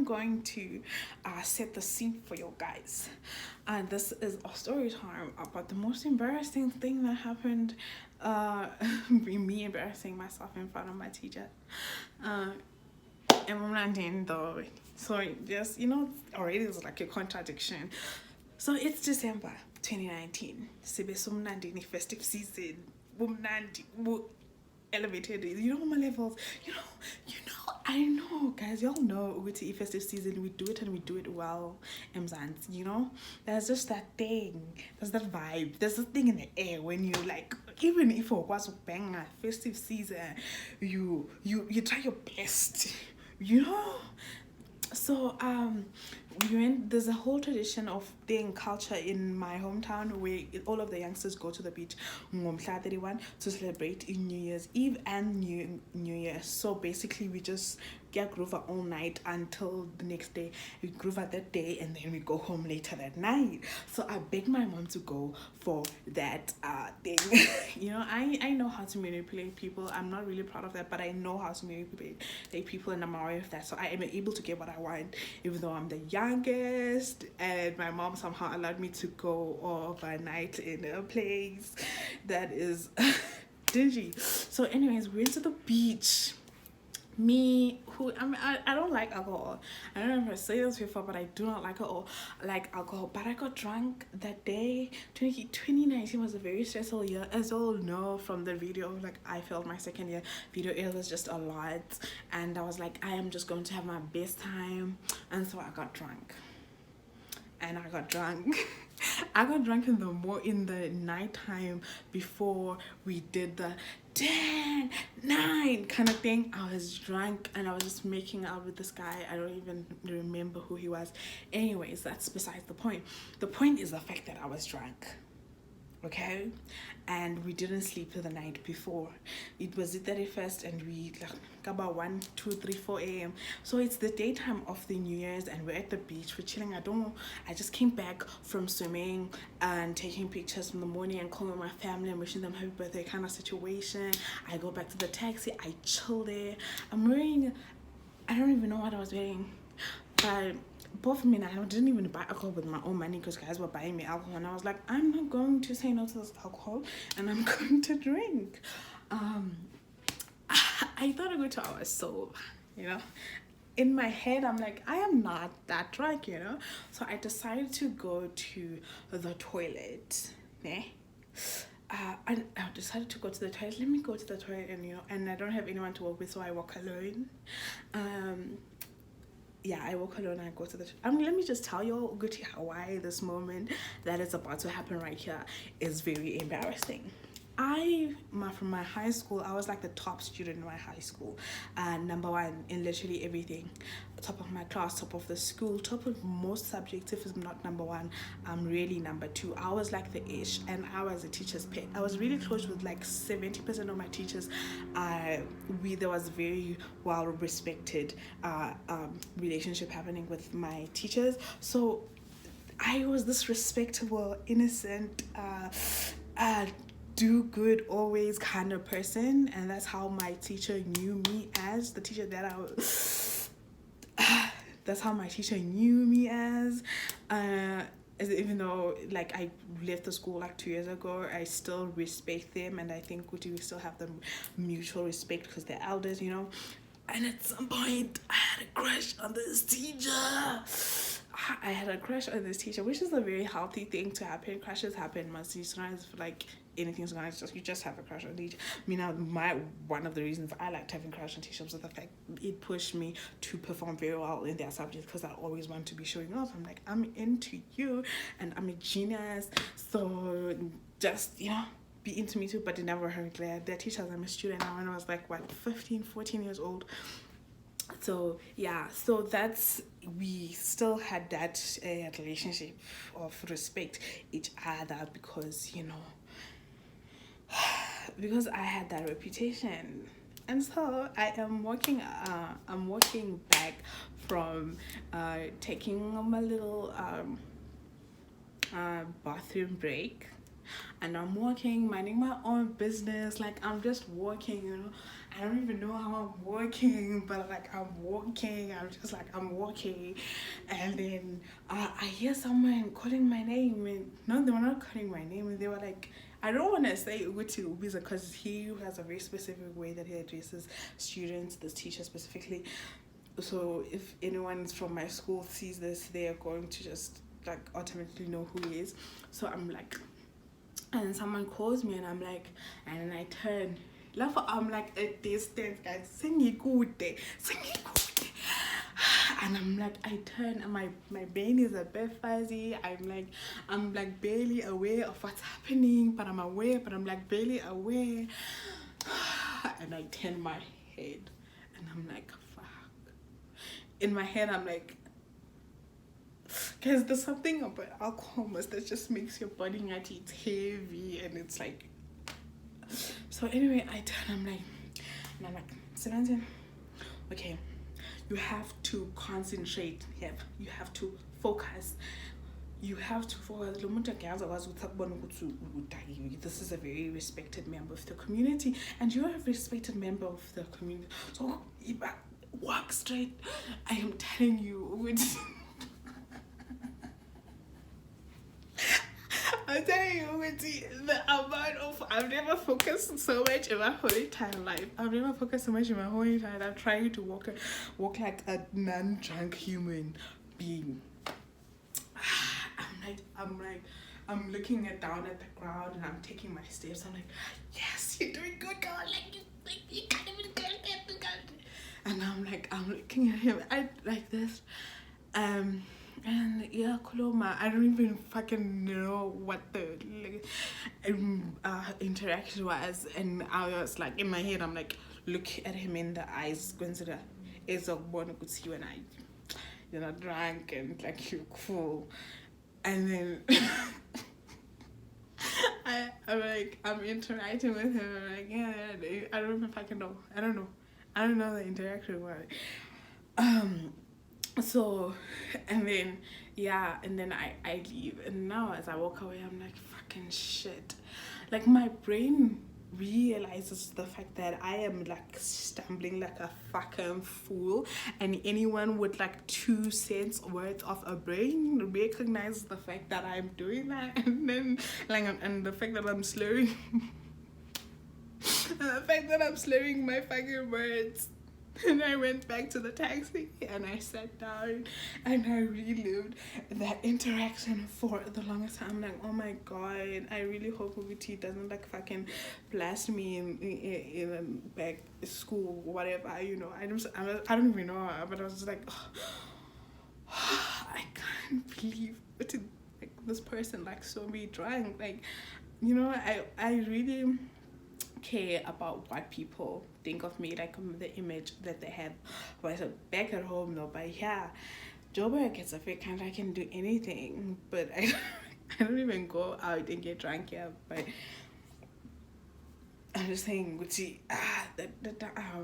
going to set the scene for you guys. And this is a story time about the most embarrassing thing that happened. Me embarrassing myself in front of my teacher. And I'm not doing though. So just, already it's like a contradiction. So it's December 2019. Sibe sumnandi festive season. Bumnandi. Elevated, my levels, I know, guys, y'all know with the festive season we do it and we do it well. There's just that thing, there's that vibe, there's that thing in the air when you like, even if it was bang a festive season, you try your best, so there's a whole tradition of thing culture in my hometown where all of the youngsters go to the beach ngomhla 31 to celebrate in New Year's Eve and New Year. So basically we just get groover all night until the next day. We groover that day and then we go home later that night. So I begged my mom to go for that thing. I know how to manipulate people. I'm not really proud of that, but I know how to manipulate people and I'm aware of that. So I am able to get what I want, even though I'm the youngest, and my mom somehow allowed me to go overnight in a place that is dingy. So anyways, we went to the beach. I don't like alcohol. I don't know if I say this before, but I do not like alcohol. But I got drunk that day. 2019 was a very stressful year, as you all know from the video. Like, I failed my second year video. It was just a lot, and I was like, I am just going to have my best time, and so I got drunk. I got drunk in the nighttime before we did the 10, 9 kind of thing. I was drunk and I was just making out with this guy. I don't even remember who he was. Anyways, that's besides the point. The point is the fact that I was drunk. Okay, and we didn't sleep the night before. It was the 31st and we like about 1, 2, 3, 4 a.m. So it's the daytime of the New Year's and we're at the beach, we're chilling. I just came back from swimming and taking pictures from the morning and calling my family and wishing them happy birthday kind of situation. I go back to the taxi, I chill there. I don't even know what I was wearing, but both of me and I didn't even buy alcohol with my own money because guys were buying me alcohol, and I was like, I'm not going to say no to this alcohol and I'm going to drink. I thought a good 2 hours sober, in my head I'm like, I am not that drunk, so I decided to go to the toilet. I decided to go to the toilet. Let me go to the toilet, and I don't have anyone to walk with, so I walk alone. I walk alone and I go to the let me just tell you why this moment that is about to happen right here is very embarrassing. From my high school, I was like the top student in my high school, number one in literally everything, top of my class, top of the school, top of most subjects. If it's not number one, I'm really number two. I was like the ish, and I was a teacher's pet. I was really close with like 70% of my teachers. There was very well respected relationship happening with my teachers. So I was this respectable, innocent, do good always kind of person, and that's how my teacher knew me as. The teacher that I was that's how my teacher knew me as even though like I left the school like 2 years ago, I still respect them, and I think we still have the mutual respect because they're elders, And at some point I had a crush on this teacher. Which is a very healthy thing to happen. Crushes happen, must you sometimes like anything's going to you just have a crush on teacher. One of the reasons I liked having crush on teachers was the fact it pushed me to perform very well in their subjects, because I always want to be showing off. I'm like, I'm into you and I'm a genius, so just be into me too. But it never hurt. Their teachers, I'm a student now, and I was like 15, 14 years old. So we still had that relationship of respect each other because I had that reputation. And so I am walking back from taking my little bathroom break, and I'm working, minding my own business. Like, I'm just working, you know. I don't even know how I'm working, but like I'm working. I'm just like I'm working, and then I hear someone calling my name, and no, they were not calling my name, and they were like, I don't want to say Uguti Ubiza because he has a very specific way that he addresses students, this teacher specifically. So if anyone from my school sees this, they are going to just like automatically know who he is. So I'm like, and someone calls me, and I'm like, and then I turn. I'm like at distance, guys. Sing it good, sing it good. And I'm like, I turn, and my brain is a bit fuzzy. I'm like barely aware of what's happening, but I'm aware, but I'm like barely aware. And I turn my head, and I'm like, fuck. In my head, I'm like, because there's something about alcohol that just makes your body not eat heavy, and it's like. So anyway, I turn, and I'm like, Sebastian, okay, you have to concentrate. You have to focus. You have to focus. This is a very respected member of the community, and you're a respected member of the community. So walk straight. I am telling you. I'm telling you, the amount of I've never focused so much in my whole entire life. I've never focused so much in my whole entire life. I'm trying to walk like a non-drunk human being. I'm looking down at the ground, and I'm taking my steps. I'm like, yes, you're doing good, girl. Like you can't even go. And I'm looking at him. I like this. And yeah, Koloma, I don't even fucking know what the interaction was. And I was like, in my head, I'm like, look at him in the eyes, consider it's a one could see when you're not drunk and like you're cool. And then I'm interacting with him. I'm like, yeah, I don't even fucking know. I don't know the interaction was. So, and then I leave, and now as I walk away, I'm like, fucking shit. Like, my brain realizes the fact that I am like stumbling like a fucking fool, and anyone with like 2 cents worth of a brain recognizes the fact that I'm doing that, and then and the fact that I'm slurring and the fact that I'm slurring my fucking words. And I went back to the taxi, and I sat down, and I relived that interaction for the longest time. I'm like, oh my god, I really hope OBT doesn't like fucking blast me in back school, whatever, you know. I don't even know, but I was just like, oh, I can't believe like this person like saw me drunk. Like, you know, I really care about what people think of me, like the image that they have. But back at home, no, but yeah, Joburg gets a fake kind. I can do anything, but I don't even go out and get drunk here. But I'm just saying, Gucci, I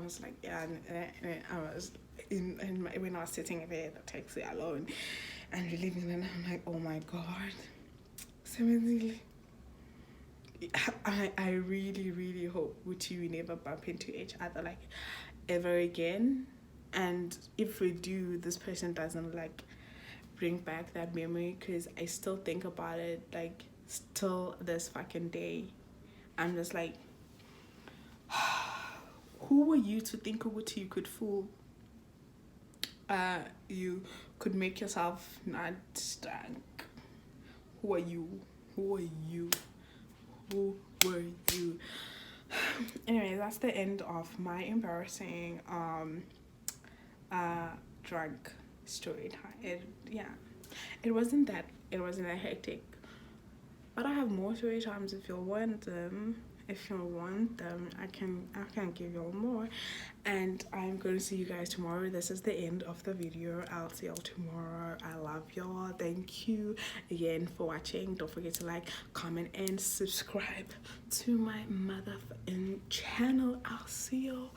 was like, yeah, and I was when I was sitting there at the taxi alone and relieving, and I'm like, oh my god, seriously. I really, really hope we never bump into each other like ever again. And if we do, this person doesn't like bring back that memory, because I still think about it like still this fucking day. I'm just like, who were you to think what you could fool? You could make yourself not drunk. Who are you? Who are you? Who were you? Anyway, that's the end of my embarrassing drunk story time. It wasn't that hectic, but I have more story times if you want them. I can give you all more. And I'm going to see you guys tomorrow. This is the end of the video. I'll see y'all tomorrow. I love y'all. Thank you again for watching. Don't forget to like, comment, and subscribe to my motherfucking channel. I'll see y'all